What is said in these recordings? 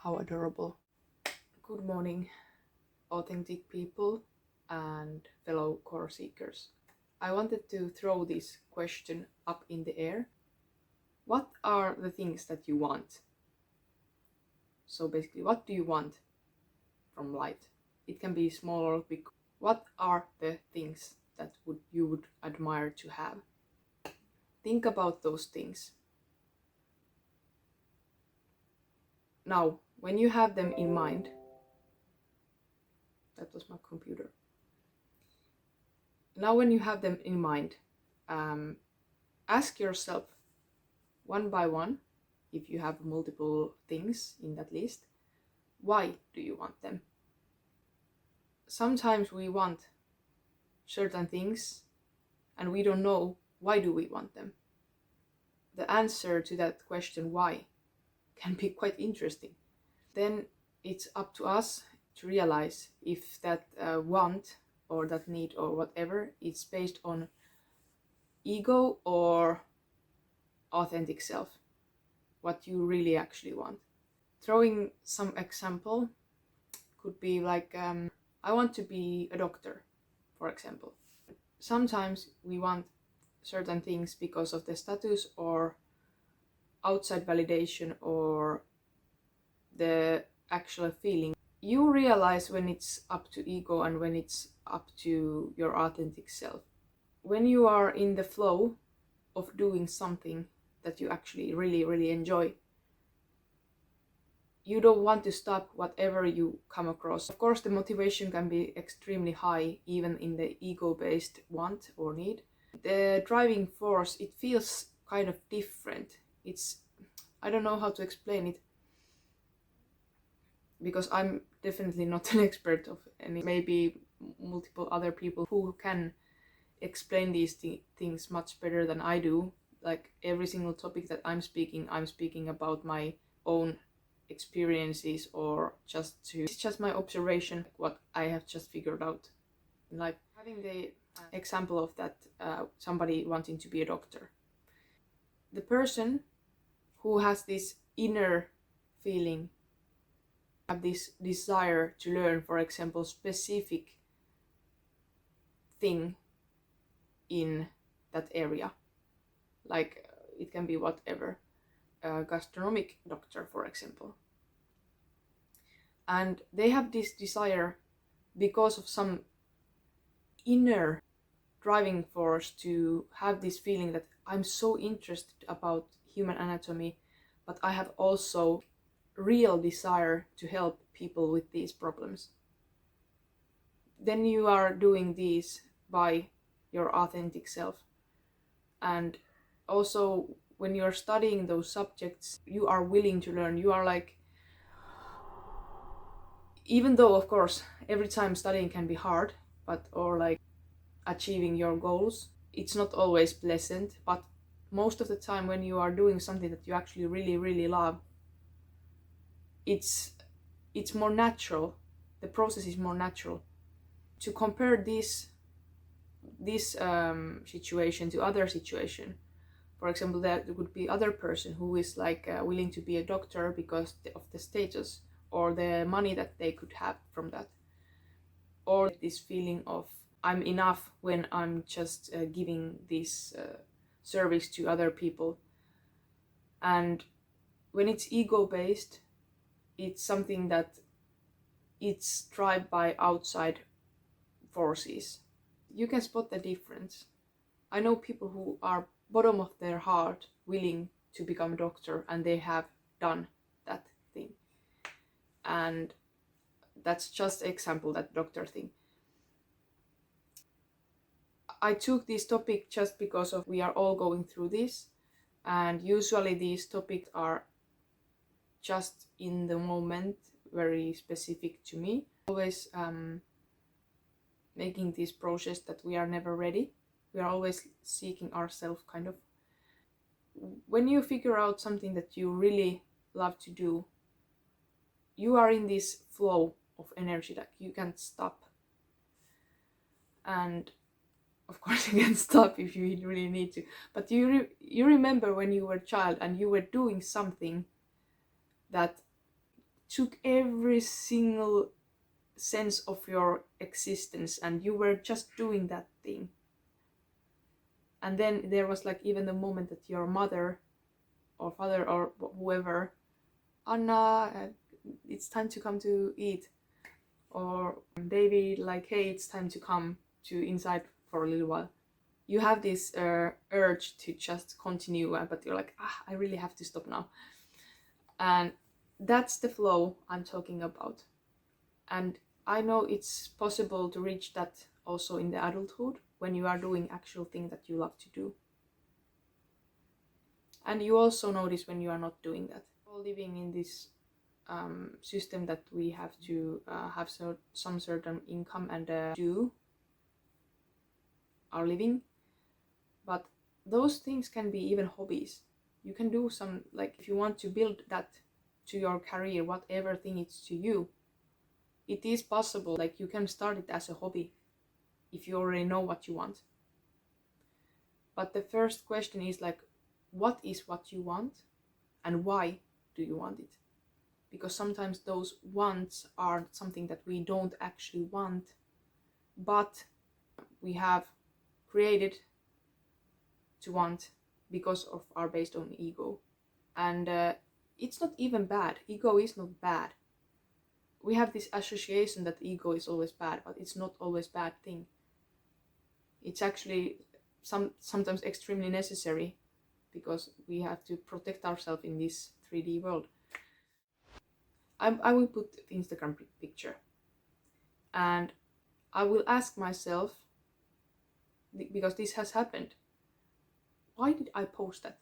How adorable. Good morning, authentic people and fellow core seekers. I wanted to throw this question up in the air. What are the things that you want? So basically, what do you want from life? It can be small or big. What are the things that you would admire to have? Think about those things. Now, when you have them in mind, that was my computer. Now, when you have them in mind, ask yourself one by one, if you have multiple things in that list, why do you want them? Sometimes we want certain things and we don't know why do we want them. The answer to that question, why, can be quite interesting. Then it's up to us to realize if that want or that need or whatever is based on ego or authentic self, what you really actually want. Throwing some example could be like, I want to be a doctor, for example. Sometimes we want certain things because of the status or outside validation or the actual feeling. You realize when it's up to ego and when it's up to your authentic self. When you are in the flow of doing something that you actually really enjoy, you don't want to stop whatever you come across. Of course, the motivation can be extremely high, even in the ego-based want or need. The driving force, it feels kind of different. I don't know how to explain it, because I'm definitely not an expert of any, maybe multiple other people who can explain these things much better than I do. Like every single topic that I'm speaking about my own experiences, or it's just my observation, what I have just figured out in life. Having the example of that somebody wanting to be a doctor, the person who has this inner feeling, have this desire to learn, for example, specific thing in that area, like it can be whatever, a gastronomic doctor, for example, and they have this desire because of some inner driving force to have this feeling that I'm so interested about human anatomy, but I have also real desire to help people with these problems. Then you are doing these by your authentic self. And also when you're studying those subjects, you are willing to learn. You are like, even though of course every time studying can be hard, or like achieving your goals, it's not always pleasant, but most of the time when you are doing something that you actually really love, it's more natural. The process is more natural. To compare this situation to other situation, for example, there would be other person who is like willing to be a doctor because of the status or the money that they could have from that, or this feeling of I'm enough when I'm just giving this service to other people. And when it's ego-based, it's something that it's driven by outside forces. You can spot the difference. I know people who are bottom of their heart willing to become a doctor, and they have done that thing. And that's just example, that doctor thing. I took this topic just because of we are all going through this, and usually these topics are just in the moment, very specific to me. Always making this process that we are never ready. We are always seeking ourselves, kind of. When you figure out something that you really love to do, you are in this flow of energy that you can't stop. And of course you can stop if you really need to, but you remember when you were a child and you were doing something that took every single sense of your existence and you were just doing that thing. And then there was like even the moment that your mother or father or whoever, Anna, it's time to come to eat. Or David, like, hey, it's time to come to inside for a little while. You have this urge to just continue, but you're like, I really have to stop now. And that's the flow I'm talking about. And I know it's possible to reach that also in the adulthood, when you are doing actual thing that you love to do. And you also notice when you are not doing that. All living in this system that we have to have some certain income and do our living. But those things can be even hobbies. You can do some, like if you want to build that to your career, whatever thing it's to you, it is possible. Like you can start it as a hobby if you already know what you want. But the first question is like, what is what you want and why do you want it? Because sometimes those wants are something that we don't actually want, but we have created to want because of our based on ego. And it's not even bad. Ego is not bad. We have this association that ego is always bad, but it's not always a bad thing. It's actually sometimes extremely necessary, because we have to protect ourselves in this 3D world. I will put the Instagram picture and I will ask myself, because this has happened, why did I post that?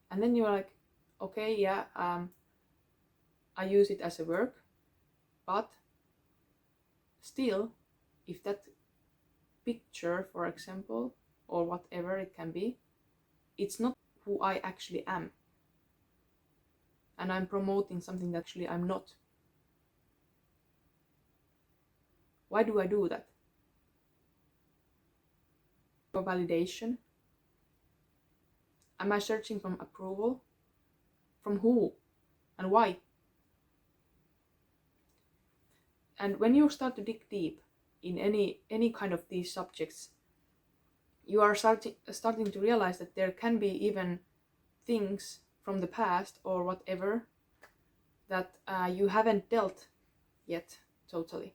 And then you're like, okay, yeah, I use it as a work, but still, if that picture, for example, or whatever it can be, it's not who I actually am. And I'm promoting something that actually I'm not. Why do I do that? For validation? Am I searching for approval? From who? And why? And when you start to dig deep in any kind of these subjects, you are starting to realize that there can be even things from the past or whatever that you haven't dealt yet totally.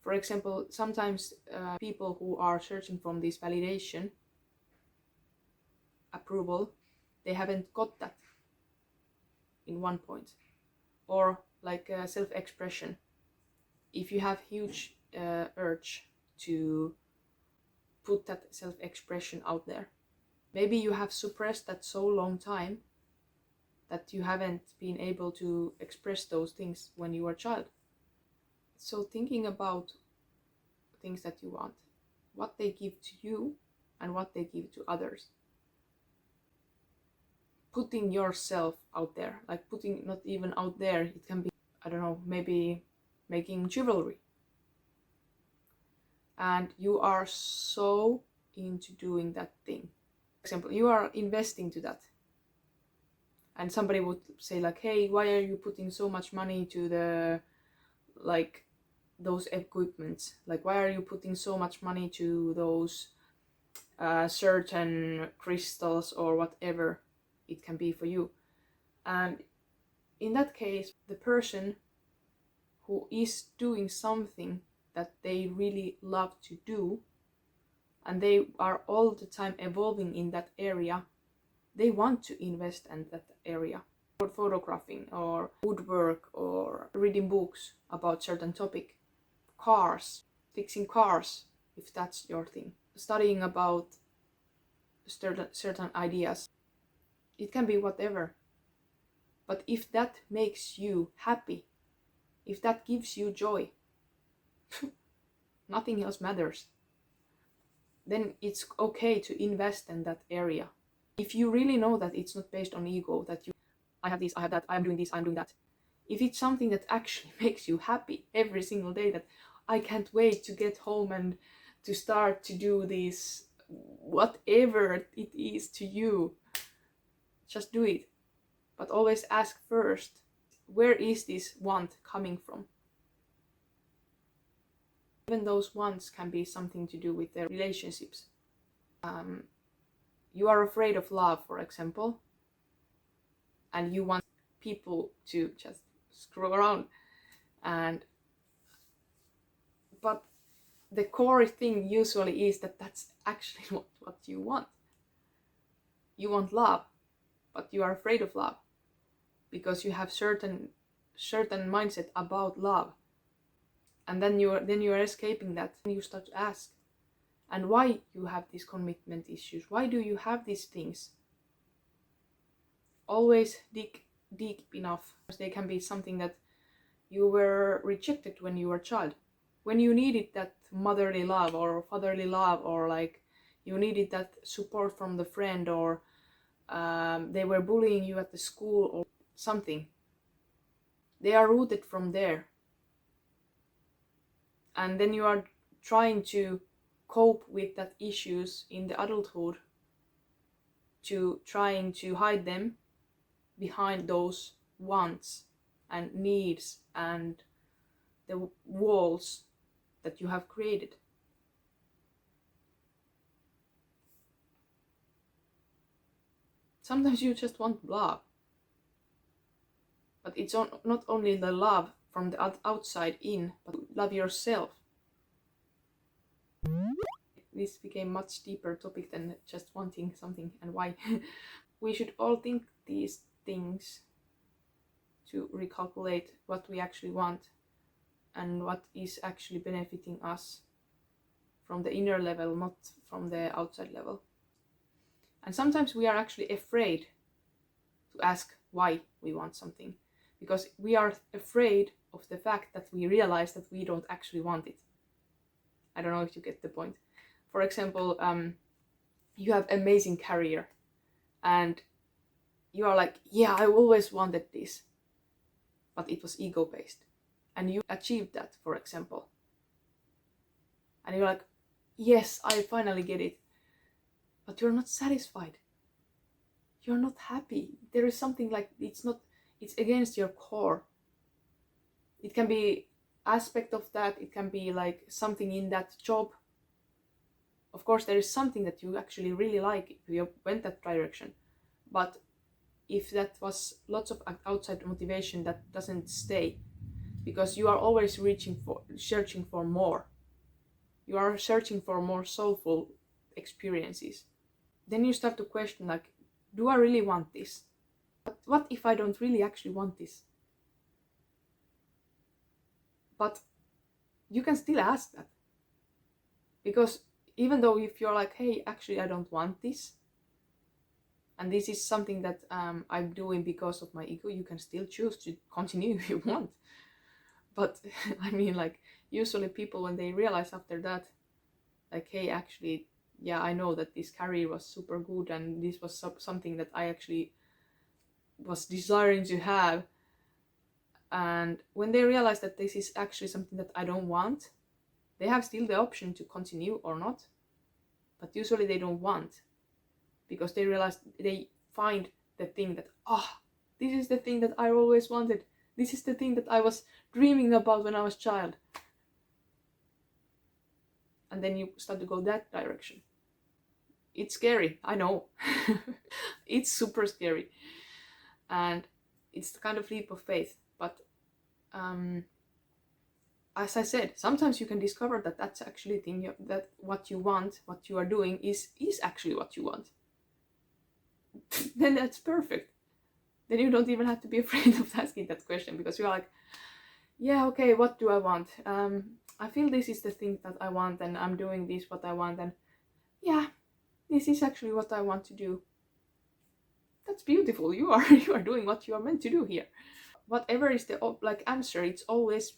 For example, sometimes people who are searching from this validation, approval, they haven't got that in one point. Or like self-expression. If you have huge urge to put that self-expression out there, maybe you have suppressed that so long time that you haven't been able to express those things when you were a child. So thinking about things that you want, what they give to you and what they give to others. Putting yourself out there, like putting, not even out there, it can be, I don't know, maybe making jewelry. And you are so into doing that thing. For example, you are investing to that. And somebody would say like, hey, why are you putting so much money to the, like, those equipments? Like, why are you putting so much money to those certain crystals or whatever it can be for you? And in that case, the person who is doing something that they really love to do, and they are all the time evolving in that area, they want to invest in that area. Or photographing, or woodwork, or reading books about certain topic, cars, fixing cars, if that's your thing, studying about certain ideas. It can be whatever. But if that makes you happy, if that gives you joy, nothing else matters. Then it's okay to invest in that area. If you really know that it's not based on ego, that you, I have this, I have that, I'm doing this, I'm doing that. If it's something that actually makes you happy every single day, that I can't wait to get home and to start to do this, whatever it is to you, just do it. But always ask first, where is this want coming from? Even those wants can be something to do with their relationships. You are afraid of love, for example, and you want people to just screw around, but the core thing usually is that that's actually what you want. You want love, but you are afraid of love because you have certain mindset about love, and then you are escaping that, and you start to ask, and why you have these commitment issues? Why do you have these things? Always dig deep enough. They can be something that you were rejected when you were a child, when you needed that motherly love or fatherly love, or like you needed that support from the friend, or they were bullying you at the school or something. They are rooted from there, and then you are trying to cope with that issues in the adulthood, to trying to hide them behind those wants and needs and the walls that you have created. Sometimes you just want love, but it's not only the love from the outside in, but love yourself. This became much deeper topic than just wanting something and why. We should all think these things to recalculate what we actually want and what is actually benefiting us from the inner level, not from the outside level. And sometimes we are actually afraid to ask why we want something, because we are afraid of the fact that we realize that we don't actually want it. I don't know if you get the point. For example, you have amazing career and you are like, yeah, I always wanted this, but it was ego-based, and you achieved that, for example, and you're like, yes, I finally get it, but you're not satisfied, you're not happy. There is something like it's against your core. It can be aspect of that, it can be like something in that job. Of course, there is something that you actually really like if you went that direction, but if that was lots of outside motivation, that doesn't stay, because you are always searching for more. You are searching for more soulful experiences. Then you start to question, like, do I really want this? What if I don't really actually want this? But you can still ask that, because even though if you're like, hey, actually I don't want this, and this is something that I'm doing because of my ego, you can still choose to continue if you want. But I mean, like, usually people, when they realize after that, like, hey, actually, yeah, I know that this career was super good and this was something that I actually was desiring to have, and when they realize that this is actually something that I don't want, they have still the option to continue or not, but usually they don't want, because they realize, they find the thing that, this is the thing that I always wanted, this is the thing that I was dreaming about when I was a child. And then you start to go that direction. It's scary, I know. It's super scary, and it's the kind of leap of faith, but as I said, sometimes you can discover that that's actually the thing, that what you want, what you are doing is actually what you want. Then that's perfect. Then you don't even have to be afraid of asking that question, because you're like, yeah, okay, what do I want? I feel this is the thing that I want, and I'm doing this what I want, and yeah, this is actually what I want to do. That's beautiful. You are doing what you are meant to do here. Whatever is the answer, it's always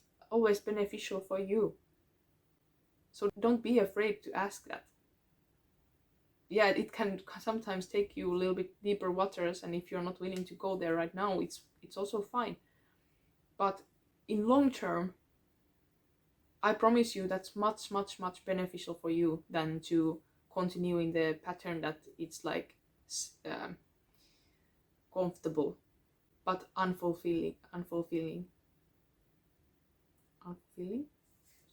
beneficial for you. So don't be afraid to ask that. Yeah, it can sometimes take you a little bit deeper waters, and if you're not willing to go there right now, it's also fine. But in long term, I promise you that's much beneficial for you than to continue in the pattern that it's like comfortable. but unfulfilling,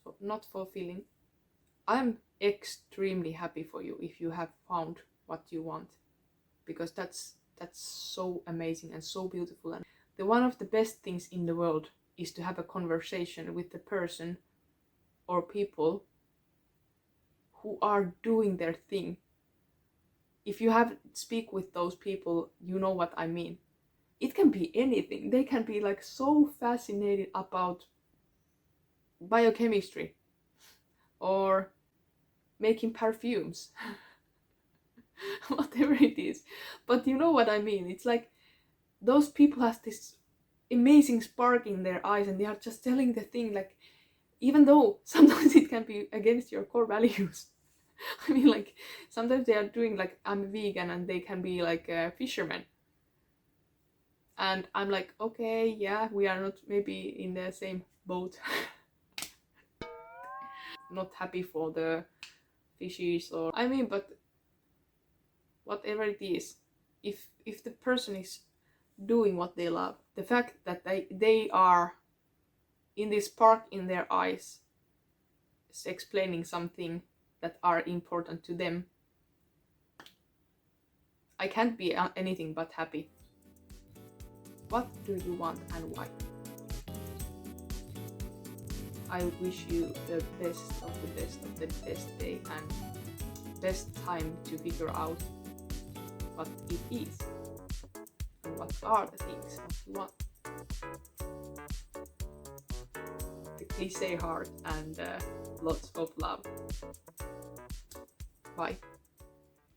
so not fulfilling. I'm extremely happy for you if you have found what you want, because that's so amazing and so beautiful. And the one of the best things in the world is to have a conversation with the person or people who are doing their thing. If you have speak with those people, you know what I mean. It can be anything. They can be like so fascinated about biochemistry or making perfumes, whatever it is. But you know what I mean. It's like those people have this amazing spark in their eyes, and they are just telling the thing, like, even though sometimes it can be against your core values. I mean, like, sometimes they are doing like, I'm a vegan, and they can be like a fisherman. And I'm like, okay, yeah, we are not maybe in the same boat. Not happy for the fishes, or I mean, but whatever it is, if the person is doing what they love, the fact that they are in this spark in their eyes is explaining something that are important to them, I can't be anything but happy. What do you want and why? I wish you the best of the best of the best day and best time to figure out what it is and what are the things that you want. Please say heart and lots of love. Bye.